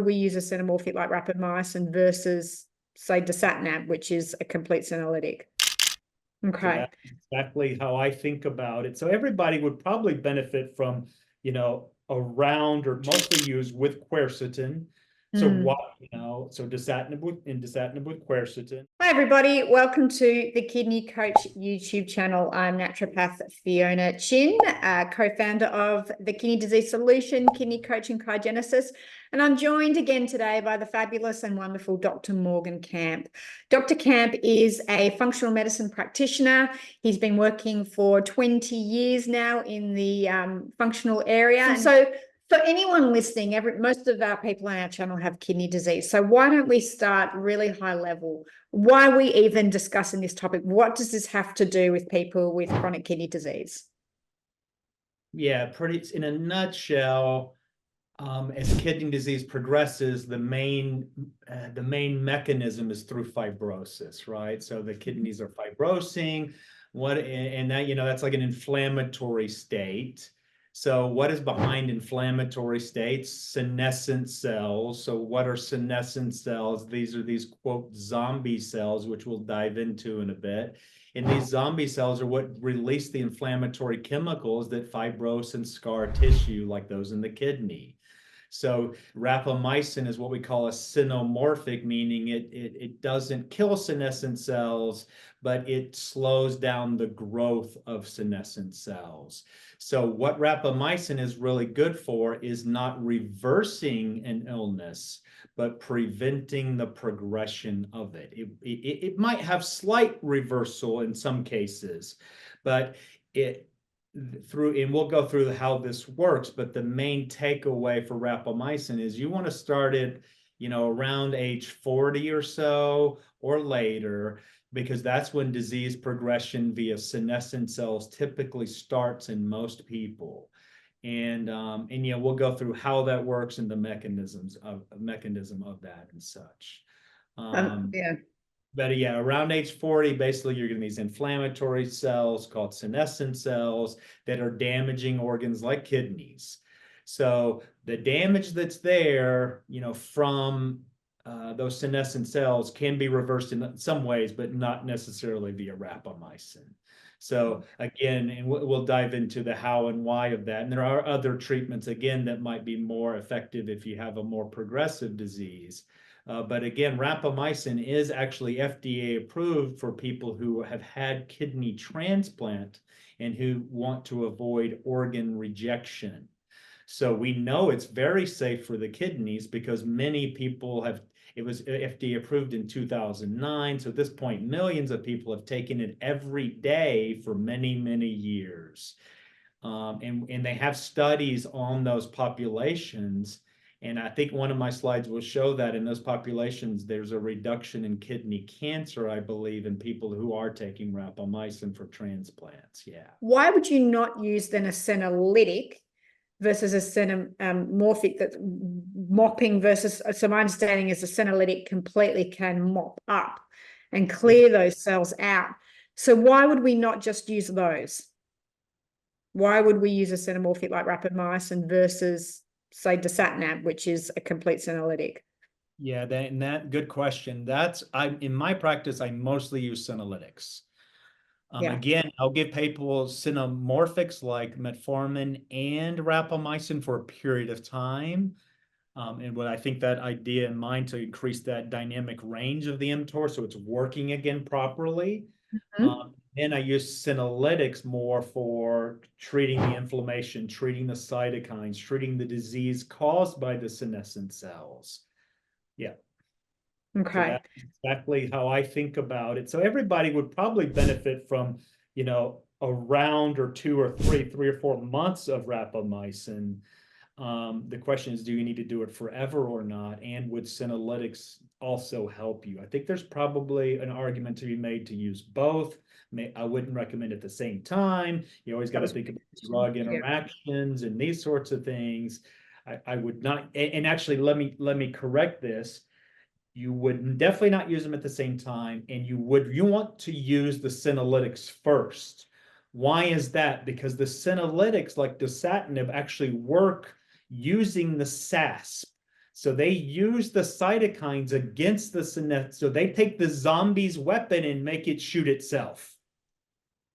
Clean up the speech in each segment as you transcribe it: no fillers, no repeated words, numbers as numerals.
would we use a Senomorphic like Rapamycin versus, say, dasatinib, which is a complete senolytic? Okay. So that's exactly how I think about it. So everybody would probably benefit from, around or mostly used with quercetin. So what, so dasatinib with quercetin. Hi everybody, welcome to the Kidney Coach YouTube channel. I'm naturopath Fiona Chin, co-founder of the Kidney Disease Solution, Kidney Coach and Cryogenesis, and I'm joined again today by the fabulous and wonderful Dr. Morgan Camp. Dr. Camp is a functional medicine practitioner. He's been working for 20 years now in the functional area. So for anyone listening, most of our people on our channel have kidney disease. So why don't we start really high level? Why are we even discussing this topic? What does this have to do with people with chronic kidney disease? Yeah, pretty in a nutshell, as kidney disease progresses, the main mechanism is through fibrosis, right? So the kidneys are fibrosing, and that, that's like an inflammatory state. So what is behind inflammatory states? Senescent cells. So what are senescent cells? These are these, quote, zombie cells, which we'll dive into in a bit. And these zombie cells are what release the inflammatory chemicals that fibrose and scar tissue, like those in the kidney. So rapamycin is what we call a senomorphic, meaning it doesn't kill senescent cells, but it slows down the growth of senescent cells. So what rapamycin is really good for is not reversing an illness, but preventing the progression of it. It might have slight reversal in some cases, but and we'll go through how this works, but the main takeaway for rapamycin is you want to start it, around age 40 or so or later, because that's when disease progression via senescent cells typically starts in most people. And we'll go through how that works and the mechanism of that and such. But yeah, around age 40, basically you're getting these inflammatory cells called senescent cells that are damaging organs like kidneys. So the damage that's there, from those senescent cells can be reversed in some ways, but not necessarily via rapamycin. So again, and we'll dive into the how and why of that. And there are other treatments, again, that might be more effective if you have a more progressive disease. But again, rapamycin is actually FDA approved for people who have had kidney transplant and who want to avoid organ rejection. So we know it's very safe for the kidneys because many people it was FDA approved in 2009. So at this point, millions of people have taken it every day for many, many years. And they have studies on those populations. And I think one of my slides will show that in those populations, there's a reduction in kidney cancer, I believe, in people who are taking rapamycin for transplants. Yeah. Why would you not use then a senolytic versus a senomorphic that's mopping versus, so my understanding is a senolytic completely can mop up and clear those cells out. So why would we not just use those? Why would we use a senomorphic like rapamycin versus, say, dasatinib, which is a complete senolytic? Yeah, that good question. In my practice, I mostly use Senolytics. Again, I'll give people Senomorphics like metformin and rapamycin for a period of time. And what I think that idea in mind to increase that dynamic range of the mTOR, so it's working again properly. Then I use Senolytics more for treating the inflammation, treating the cytokines, treating the disease caused by the senescent cells. Yeah. Okay. So that's exactly how I think about it. So everybody would probably benefit from, a round or 2 or 3 or 4 months of rapamycin. The question is, do you need to do it forever or not? And would Senolytics also help you? I think there's probably an argument to be made to use both. I wouldn't recommend at the same time. You always got to think about drug interactions and these sorts of things. I would not, and actually let me correct this. You would definitely not use them at the same time, and you want to use the Senolytics first. Why is that? Because the Senolytics, like dasatinib, actually work using the SASP. So they use the cytokines against the senescent. So they take the zombie's weapon and make it shoot itself.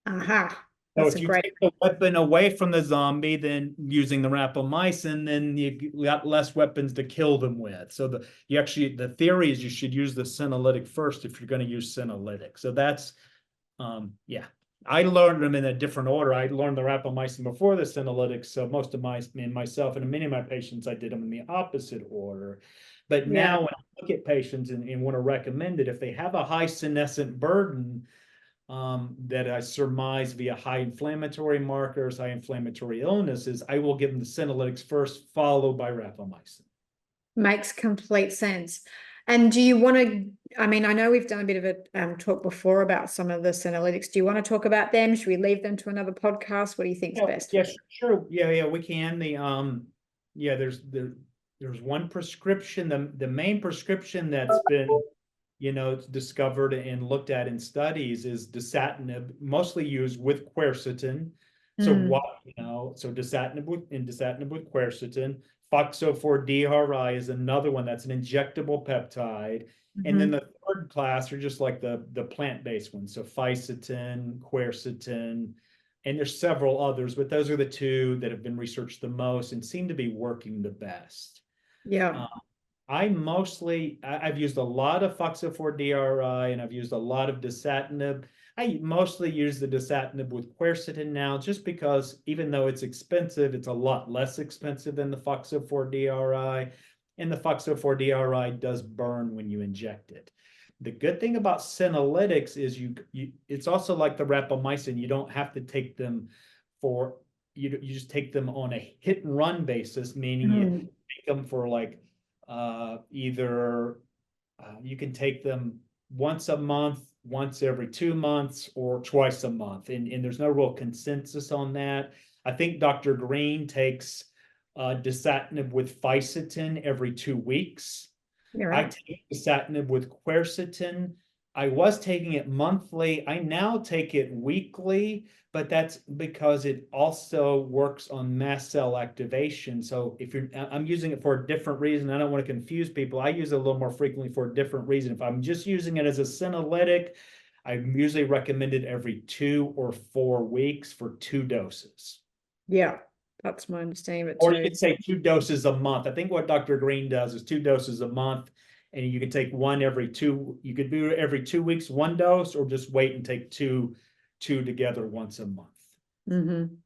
Aha. So That's if a you great. take the weapon away from the zombie, then using the rapamycin, then you got less weapons to kill them with. So the theory is you should use the senolytic first if you're going to use senolytic. So that's yeah. I learned them in a different order. I learned the rapamycin before the senolytics. So most of myself and many of my patients, I did them in the opposite order. But now when I look at patients and want to recommend it, if they have a high senescent burden, that I surmise via high inflammatory markers, high inflammatory illnesses, I will give them the senolytics first, followed by rapamycin. Makes complete sense. And do you want to, I mean, I know we've done a bit of a talk before about some of the Senolytics. Do you want to talk about them? Should we leave them to another podcast? What do you think is best? Yeah, sure. Yeah, we can. There's one prescription, the main prescription that's been discovered and looked at in studies is dasatinib, mostly used with quercetin. So dasatinib with quercetin. FOXO4-DRI is another one that's an injectable peptide. And then the third class are just like the plant-based ones. So fisetin, quercetin, and there's several others, but those are the two that have been researched the most and seem to be working the best. Yeah. I've used a lot of FOXO4-DRI and I've used a lot of dasatinib. I mostly use the dasatinib with quercetin now, just because even though it's expensive, it's a lot less expensive than the FOXO4-DRI, and the FOXO4-DRI does burn when you inject it. The good thing about senolytics is it's also like the rapamycin. You don't have to take them you just take them on a hit and run basis, meaning you take them for like either you can take them once a month, once every 2 months, or twice a month. And there's no real consensus on that. I think Dr. Green takes dasatinib with fisetin every 2 weeks. Right. I take dasatinib with quercetin. I was taking it monthly. I now take it weekly, but that's because it also works on mast cell activation. So I'm using it for a different reason. I don't want to confuse people. I use it a little more frequently for a different reason. If I'm just using it as a senolytic, I usually recommend it every 2 or 4 weeks for 2 doses. Yeah, that's my understanding of it Or too. you could say 2 doses a month. I think what Dr. Green does is 2 doses a month, and you can take one every 2. You could do every 2 weeks, 1 dose, or just wait and take two together once a month. In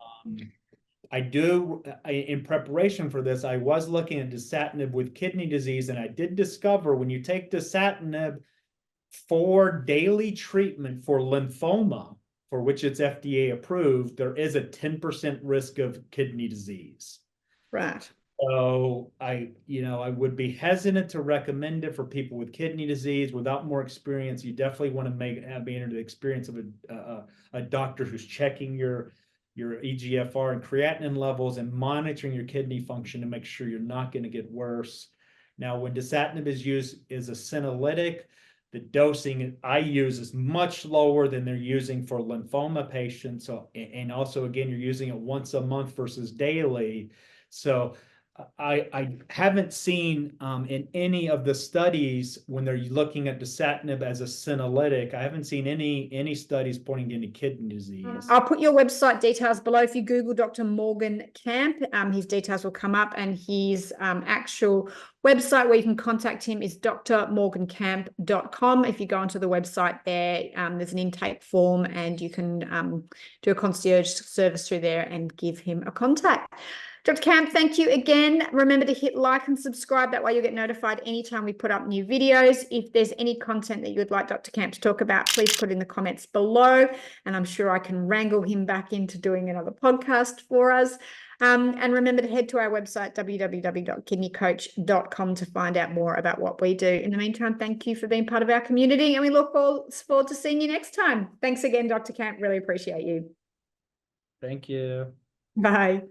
preparation for this, I was looking at dasatinib with kidney disease, and I did discover when you take dasatinib for daily treatment for lymphoma, for which it's FDA approved, there is a 10% risk of kidney disease. Right. So I would be hesitant to recommend it for people with kidney disease without more experience. You definitely want to be under the experience of a doctor who's checking your EGFR and creatinine levels and monitoring your kidney function to make sure you're not going to get worse. Now, when dasatinib is used as a senolytic, the dosing I use is much lower than they're using for lymphoma patients. So, and also, again, you're using it once a month versus daily. So I haven't seen in any of the studies when they're looking at dasatinib as a senolytic, I haven't seen any studies pointing to any kidney disease. I'll put your website details below. If you Google Dr. Morgan Camp, his details will come up, and his actual website where you can contact him is drmorgancamp.com. If you go onto the website there, there's an intake form, and you can do a concierge service through there and give him a contact. Dr. Camp, thank you again. Remember to hit like and subscribe. That way you'll get notified anytime we put up new videos. If there's any content that you would like Dr. Camp to talk about, please put in the comments below, and I'm sure I can wrangle him back into doing another podcast for us. And remember to head to our website, www.kidneycoach.com, to find out more about what we do. In the meantime, thank you for being part of our community, and we look forward to seeing you next time. Thanks again, Dr. Camp. Really appreciate you. Thank you. Bye.